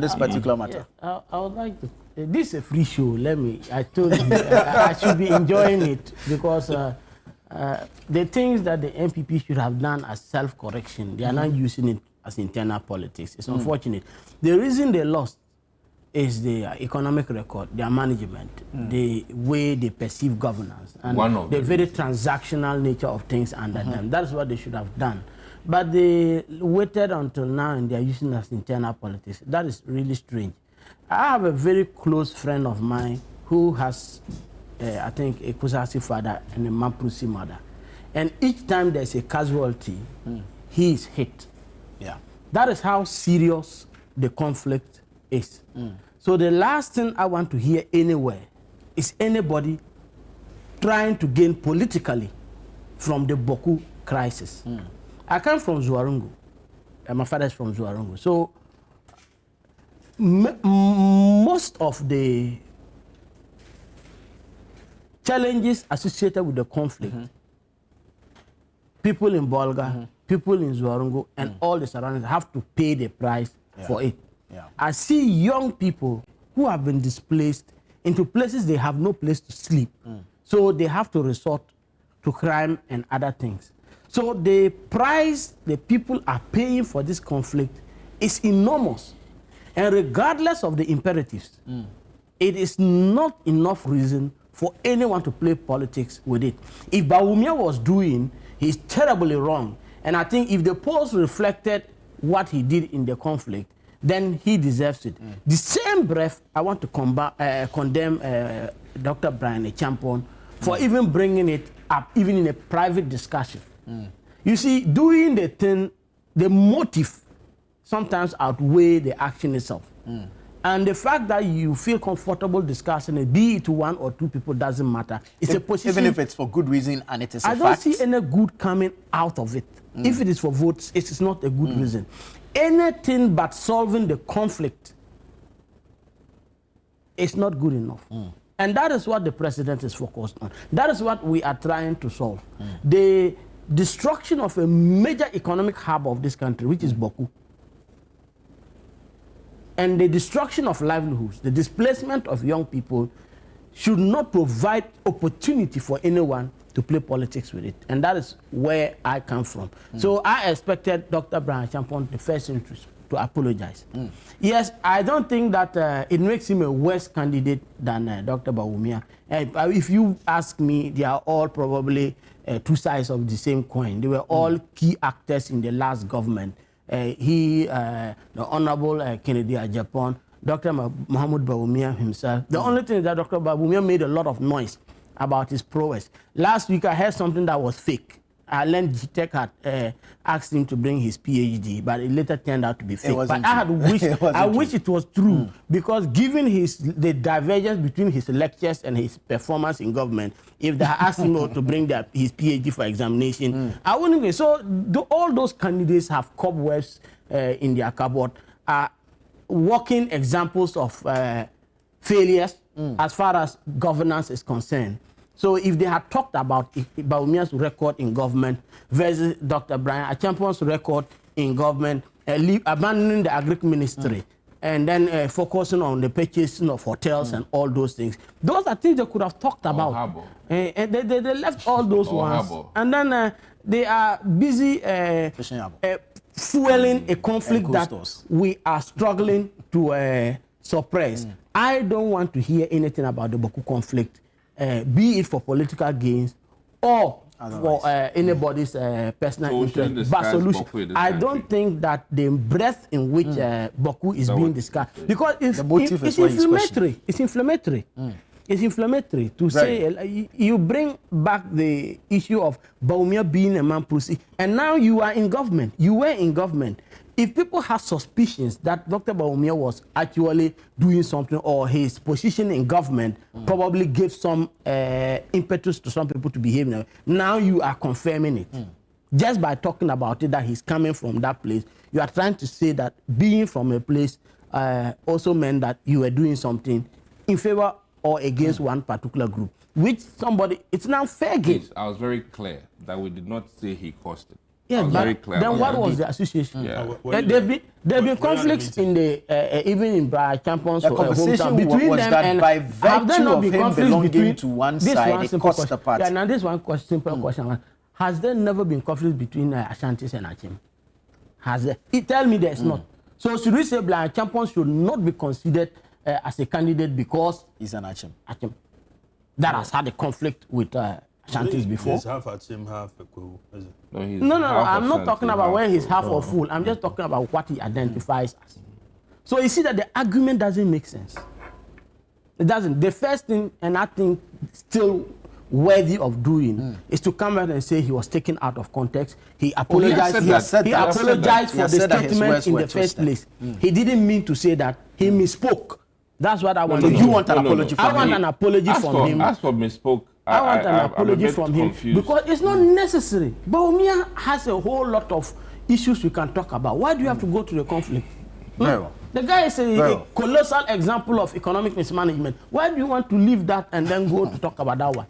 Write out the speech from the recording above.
this particular matter? Yeah, I would like to. This is a free show. I told you, I should be enjoying it because the things that the NPP should have done as self-correction, they are not using it as internal politics. It's unfortunate. The reason they lost is the economic record, their management, the way they perceive governance, and the very transactional nature of things under them. That's what they should have done. But they waited until now and they are using it as internal politics. That is really strange. I have a very close friend of mine who has, I think, a Kusasi father and a Mamprusi mother. And each time there's a casualty, he is hit. Yeah. That is how serious the conflict is. So the last thing I want to hear anywhere is anybody trying to gain politically from the Bawku crisis. I come from Zuarungu, and my father is from Zuarungu. So most of the challenges associated with the conflict, people in Bolga, people in Zuarungu, and all the surroundings have to pay the price for it. Yeah. I see young people who have been displaced into places they have no place to sleep. So they have to resort to crime and other things. So the price the people are paying for this conflict is enormous. And regardless of the imperatives, it is not enough reason for anyone to play politics with it. If Bawumia was doing, he's terribly wrong. And I think if the polls reflected what he did in the conflict, then he deserves it. The same breath, I want to condemn Dr. Bryan Acheampong for even bringing it up, even in a private discussion. You see, doing the thing, the motive sometimes outweigh the action itself. And the fact that you feel comfortable discussing it, be it one or two people, doesn't matter. It's a position. Even if it's for good reason and it is a fact. I don't see any good coming out of it. If it is for votes, it is not a good reason. Anything but solving the conflict is not good enough. And that is what the president is focused on. That is what we are trying to solve. The destruction of a major economic hub of this country, which is Bawku, and the destruction of livelihoods, the displacement of young people, should not provide opportunity for anyone to play politics with it. And that is where I come from. So I expected Dr. Bryan Acheampong, the first interest, to apologize. Yes, I don't think that it makes him a worse candidate than Dr. Bawumia. If you ask me, they are all probably two sides of the same coin. They were all key actors in the last government. The Honorable Kennedy Acheampong, Dr. Muhammad Bawumia himself. The only thing is that Dr. Bawumia made a lot of noise about his prowess. Last week, I heard something that was fake. I learned GTech had asked him to bring his PhD, but it later turned out to be fake. But I wish it was true, because given the divergence between his lectures and his performance in government, if they had asked him to bring his PhD for examination, I wouldn't be. So all those candidates have cobwebs in their cupboard, are walking examples of failures as far as governance is concerned. So if they had talked about Bawumia's record in government versus Dr. Bryan Acheampong's record in government, abandoning the agric ministry, and then focusing on the purchasing of hotels and all those things, those are things they could have talked about. And they left all those ones. And then they are busy fueling a conflict that we are struggling to suppress. I don't want to hear anything about the Bawku conflict, be it for political gains or for anybody's personal interest. But solution. I don't think that the breadth in which Bawku is being discussed, because it's inflammatory. It's inflammatory. It's inflammatory to say you bring back the issue of Bawumia being a Mamprusi, and now you are in government. You were in government. If people have suspicions that Dr. Bawumia was actually doing something, or his position in government probably gave some impetus to some people to behave, now you are confirming it. Just by talking about it, that he's coming from that place, you are trying to say that being from a place also meant that you were doing something in favor or against one particular group, which somebody, it's now fair game. I was very clear that we did not say he caused it. Yeah, but very clear. then what was the association? Yeah. There've been conflicts in the even in Acheampong's The conversation hometown between was them, that and by have there virtue not of been him conflicts belonging between to one this side, one it simple cost the question. party. Yeah, now this one simple question: has there never been conflict between Ashantis and Acheampong? Has there? Tell me there's not. So should we say Acheampong should not be considered as a candidate because He's an Acheampong. Acheampong that has had a conflict with Ashantis before? There's half Acheampong, half Ekwewu, is it? No, I'm not talking about where he's half or full. I'm just talking about what he identifies as. So you see that the argument doesn't make sense. It doesn't. The first thing, and I think still worthy of doing, is to come out and say he was taken out of context. He apologized. He apologized for the statement in the first place. He didn't mean to say that. He misspoke. That's what I want. You want an apology from him? I want an apology from him. As for misspoke, I want an apology from him confused. because it's not necessary. Bawumia has a whole lot of issues we can talk about. Why do you have to go to the conflict? Very well. The guy is a colossal example of economic mismanagement. Why do you want to leave that and then go to talk about that one?